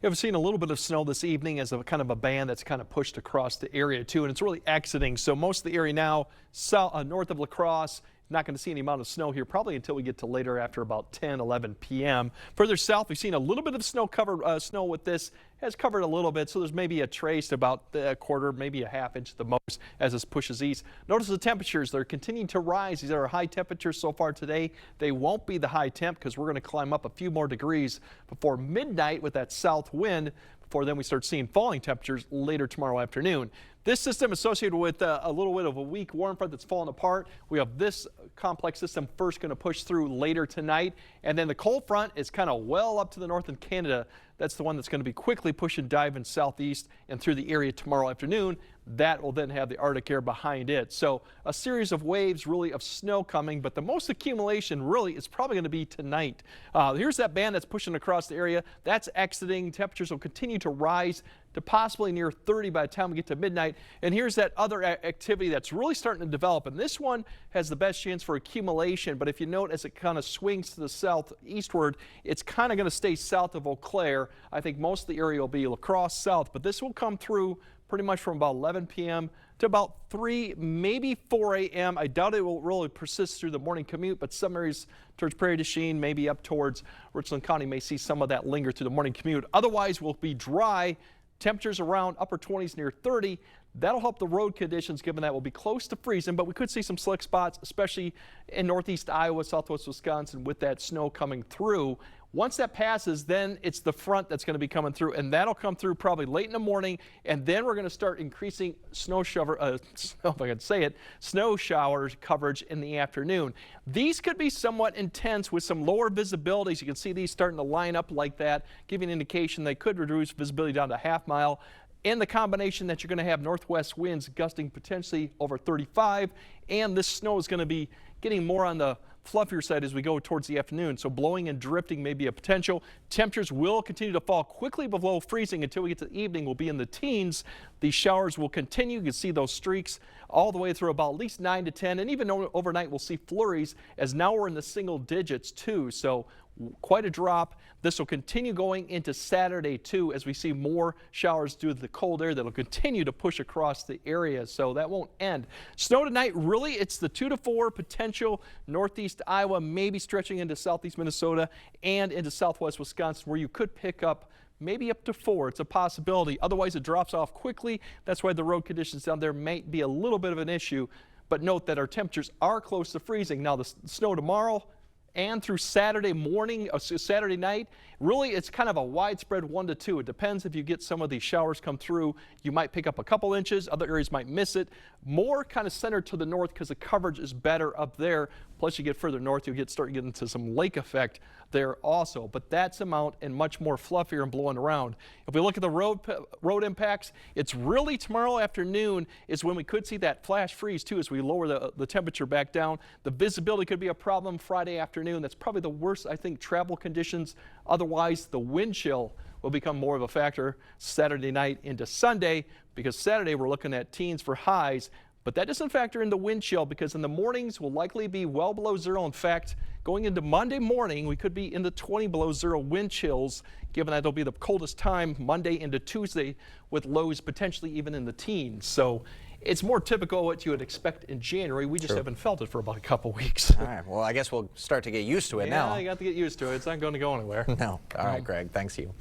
I've seen a little bit of snow this evening as a kind of a band that's kind of pushed across the area too, and it's really exiting. So most of the area now, north of La Crosse, not going to see any amount of snow here probably until we get to later after about 10, 11 p.m. Further south, we've seen a little bit of snow with this. Has covered a little bit, so there's maybe a trace about a quarter, maybe a half inch at the most as this pushes east. Notice the temperatures, they're continuing to rise. These are high temperatures so far today. They won't be the high temp because we're going to climb up a few more degrees before midnight with that south wind. Before then we start seeing falling temperatures later tomorrow afternoon. This system associated with a little bit of a weak warm front that's fallen apart. We have this complex system first going to push through later tonight, and then the cold front is kind of well up to the north in Canada. That's the one that's going to be quickly pushing diving southeast and through the area tomorrow afternoon. That will then have the Arctic air behind it. So a series of waves really of snow coming, but the most accumulation really is probably going to be tonight. Here's that band that's pushing across the area. That's exiting. Temperatures will continue to rise to possibly near 30 by the time we get to midnight. And here's that other activity that's really starting to develop. And this one has the best chance for accumulation. But if you note, as it kind of swings to the southeastward, it's kind of going to stay south of Eau Claire. I think most of the area will be La Crosse south, but this will come through pretty much from about 11 p.m. to about 3, maybe 4 a.m. I doubt it will really persist through the morning commute, but some areas towards Prairie du Chien, maybe up towards Richland County, may see some of that linger through the morning commute. Otherwise, we'll be dry. Temperatures around upper 20s near 30. That'll help the road conditions, given that we'll be close to freezing, but we could see some slick spots, especially in northeast Iowa, southwest Wisconsin, with that snow coming through. Once that passes, then it's the front that's going to be coming through, and that'll come through probably late in the morning, and then we're going to start increasing snow showers coverage in the afternoon. These could be somewhat intense with some lower visibilities. You can see these starting to line up like that, giving an indication they could reduce visibility down to half mile. And the combination that you're going to have northwest winds gusting potentially over 35, and this snow is going to be getting more on the fluffier side as we go towards the afternoon, so blowing and drifting may be a potential. Temperatures will continue to fall quickly below freezing until we get to the evening. We'll be in the teens. These showers will continue. You can see those streaks all the way through about at least 9 to 10, and even overnight we'll see flurries, as now we're in the single digits too, so quite a drop. This will continue going into Saturday too, as we see more showers due to the cold air that'll continue to push across the area, so that won't end. Snow tonight, really it's the 2 to 4 potential northeast Iowa, maybe stretching into southeast Minnesota and into southwest Wisconsin, where you could pick up maybe up to 4. It's a possibility. Otherwise it drops off quickly. That's why the road conditions down there might be a little bit of an issue, but note that our temperatures are close to freezing. Now the snow tomorrow and through Saturday morning, Saturday night, really it's kind of a widespread 1 to 2. It depends if you get some of these showers come through. You might pick up a couple inches, other areas might miss it. More kind of centered to the north because the coverage is better up there. Plus you get further north, you'll start getting into some lake effect there also. But that's amount and much more fluffier and blowing around. If we look at the road impacts, it's really tomorrow afternoon is when we could see that flash freeze too, as we lower the temperature back down. The visibility could be a problem Friday afternoon. That's probably the worst, I think, travel conditions. Otherwise, the wind chill will become more of a factor Saturday night into Sunday, because Saturday we're looking at teens for highs. But that doesn't factor in the wind chill, because in the mornings will likely be well below zero. In fact, going into Monday morning, we could be in the 20 below zero wind chills, given that it'll be the coldest time Monday into Tuesday, with lows potentially even in the teens. So it's more typical what you would expect in January. We just haven't felt it for about a couple weeks. All right. Well, I guess we'll start to get used to it now. Yeah, you got to get used to it. It's not going to go anywhere. No. All right, Greg. Thanks you.